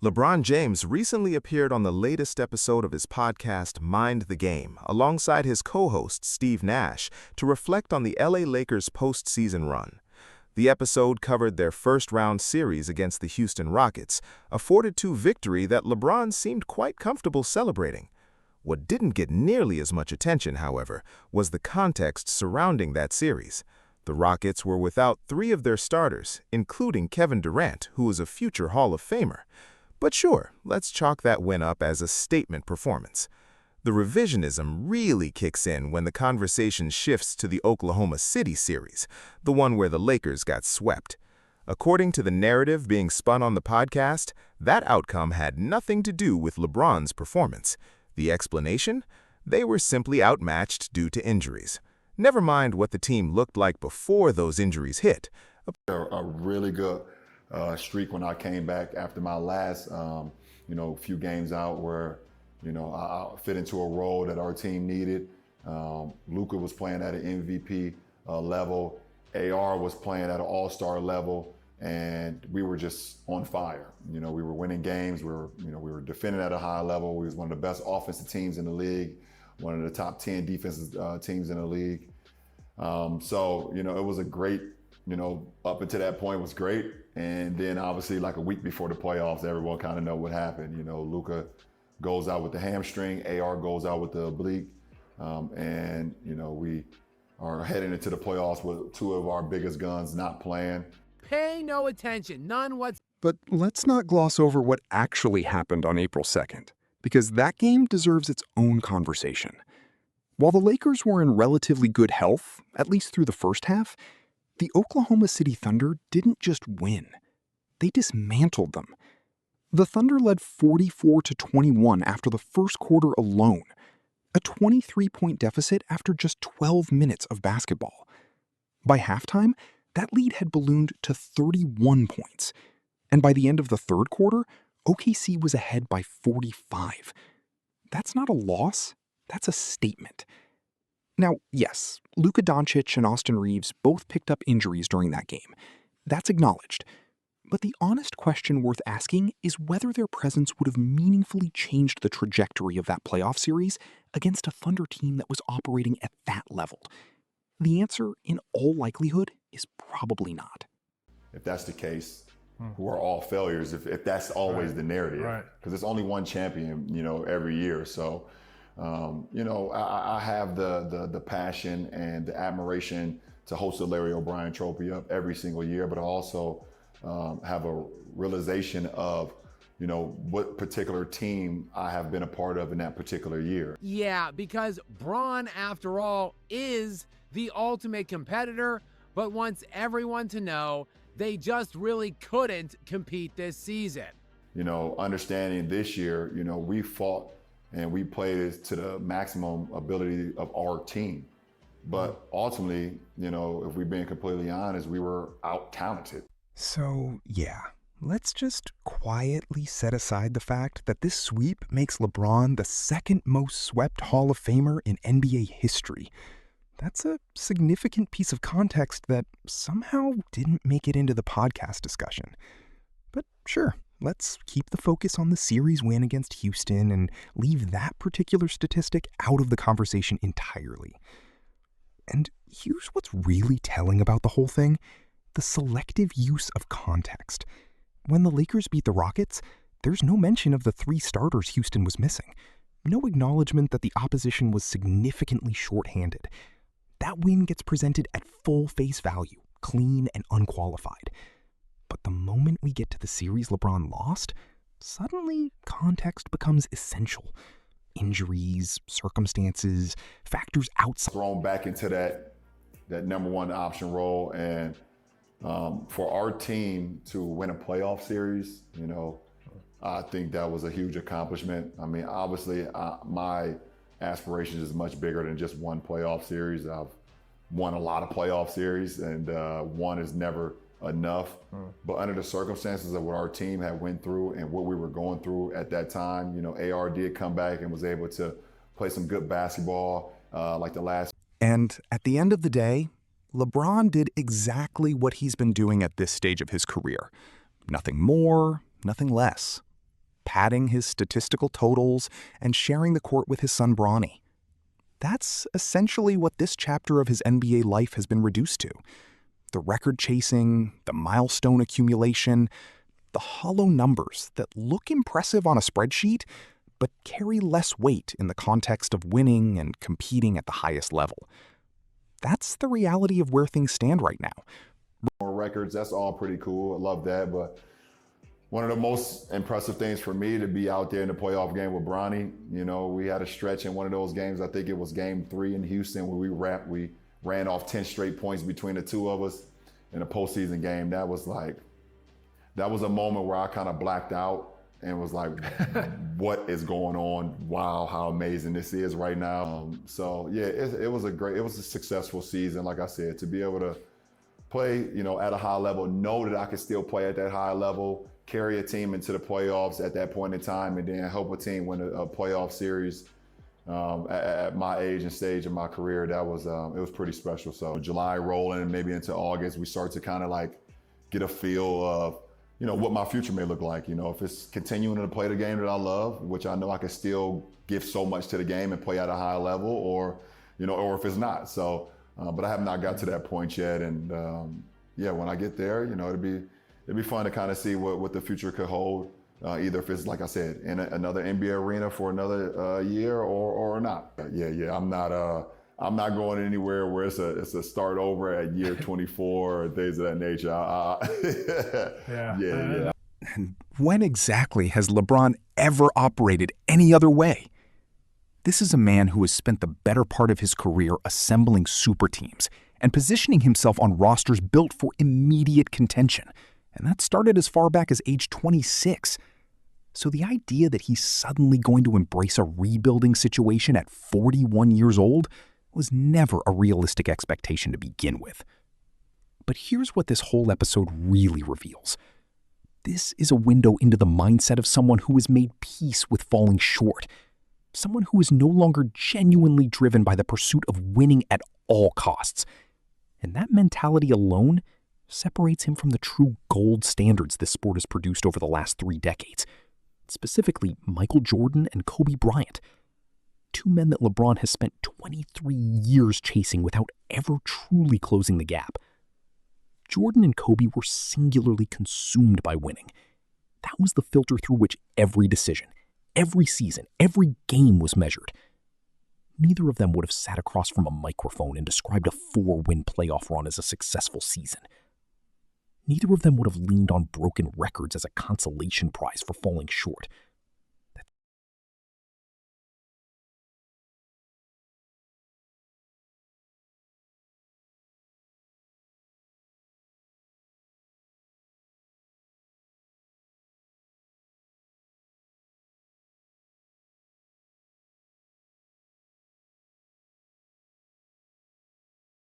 LeBron James recently appeared on the latest episode of his podcast Mind the Game alongside his co-host Steve Nash to reflect on the LA Lakers' postseason run. The episode covered their first-round series against the Houston Rockets, a 4-2 victory that LeBron seemed quite comfortable celebrating. What didn't get nearly as much attention, however, was the context surrounding that series. The Rockets were without 3 of their starters, including Kevin Durant, who is a future Hall of Famer. But sure, let's chalk that win up as a statement performance. The revisionism really kicks in when the conversation shifts to the Oklahoma City series, the one where the Lakers got swept. According to the narrative being spun on the podcast, that outcome had nothing to do with LeBron's performance. The explanation? They were simply outmatched due to injuries. Never mind what the team looked like before those injuries hit. A really good streak when I came back after my last, few games out where, I fit into a role that our team needed. Luka was playing at an MVP level. AR was playing at an all-star level, and we were just on fire. We were winning games. We were defending at a high level. We was one of the best offensive teams in the league, one of the top 10 defensive teams in the league. It was a great, up until that point was great. And then obviously like a week before the playoffs, everyone kind of know what happened. Luka goes out with the hamstring, AR goes out with the oblique. We are heading into the playoffs with 2 of our biggest guns not playing. Pay no attention, none whatsoever. But let's not gloss over what actually happened on April 2nd, because that game deserves its own conversation. While the Lakers were in relatively good health, at least through the first half, the Oklahoma City Thunder didn't just win. They dismantled them. The Thunder led 44-21 after the first quarter alone, a 23-point deficit after just 12 minutes of basketball. By halftime, that lead had ballooned to 31 points, and by the end of the third quarter, OKC was ahead by 45. That's not a loss, that's a statement. Now, yes, Luka Doncic and Austin Reeves both picked up injuries during that game. That's acknowledged. But the honest question worth asking is whether their presence would have meaningfully changed the trajectory of that playoff series against a Thunder team that was operating at that level. The answer, in all likelihood, is probably not. If that's the case, who are all failures, if that's always the narrative. Because there's only one champion, every year. So, I have the passion and the admiration to host the Larry O'Brien Trophy up every single year, but I also have a realization of, what particular team I have been a part of in that particular year. Yeah, because Bron, after all, is the ultimate competitor, but wants everyone to know they just really couldn't compete this season. Understanding this year, we fought and we played to the maximum ability of our team. But ultimately, if we're being completely honest, we were out-talented. So, yeah, let's just quietly set aside the fact that this sweep makes LeBron the second most swept Hall of Famer in NBA history. That's a significant piece of context that somehow didn't make it into the podcast discussion. But sure, let's keep the focus on the series win against Houston and leave that particular statistic out of the conversation entirely. And here's what's really telling about the whole thing: the selective use of context. When the Lakers beat the Rockets, there's no mention of the 3 starters Houston was missing. No acknowledgement that the opposition was significantly shorthanded. That win gets presented at full face value, clean and unqualified. But the moment we get to the series LeBron lost, suddenly context becomes essential. Injuries, circumstances, factors outside. Thrown back into that number 1 option role, and for our team to win a playoff series, I think that was a huge accomplishment. I mean, obviously, my aspirations is much bigger than just one playoff series. I've won a lot of playoff series, and one is never enough. But under the circumstances of what our team had went through and what we were going through at that time, AR did come back and was able to play some good basketball like the last. And at the end of the day, LeBron did exactly what he's been doing at this stage of his career. Nothing more, nothing less. padding his statistical totals, and sharing the court with his son Bronny. That's essentially what this chapter of his NBA life has been reduced to. The record chasing, the milestone accumulation, the hollow numbers that look impressive on a spreadsheet, but carry less weight in the context of winning and competing at the highest level. That's the reality of where things stand right now. More records, that's all pretty cool. I love that. But one of the most impressive things for me to be out there in the playoff game with Bronny, we had a stretch in one of those games. I think it was game 3 in Houston where we ran off 10 straight points between the two of us in a postseason game. That was a moment where I kind of blacked out and was like, what is going on? Wow, how amazing this is right now. It was a successful season. Like I said, to be able to play, at a high level, know that I could still play at that high level, carry a team into the playoffs at that point in time, and then help a team win a playoff series at my age and stage of my career. It was pretty special. So July rolling and maybe into August, we start to kind of get a feel of, what my future may look like. If it's continuing to play the game that I love, which I know I can still give so much to the game and play at a high level, or if it's not. So, but I have not got to that point yet. And when I get there, it'd be fun to kind of see what the future could hold. Either if it's, like I said, in another NBA arena for another year or not. I'm not going anywhere where it's a start over at year 24 or things of that nature. Yeah. When exactly has LeBron ever operated any other way? This is a man who has spent the better part of his career assembling super teams and positioning himself on rosters built for immediate contention. And that started as far back as age 26. So the idea that he's suddenly going to embrace a rebuilding situation at 41 years old was never a realistic expectation to begin with. But here's what this whole episode really reveals. This is a window into the mindset of someone who has made peace with falling short. Someone who is no longer genuinely driven by the pursuit of winning at all costs. And that mentality alone separates him from the true gold standards this sport has produced over the last 3 decades. Specifically, Michael Jordan and Kobe Bryant. 2 men that LeBron has spent 23 years chasing without ever truly closing the gap. Jordan and Kobe were singularly consumed by winning. That was the filter through which every decision, every season, every game was measured. Neither of them would have sat across from a microphone and described a 4-win playoff run as a successful season. Neither of them would have leaned on broken records as a consolation prize for falling short.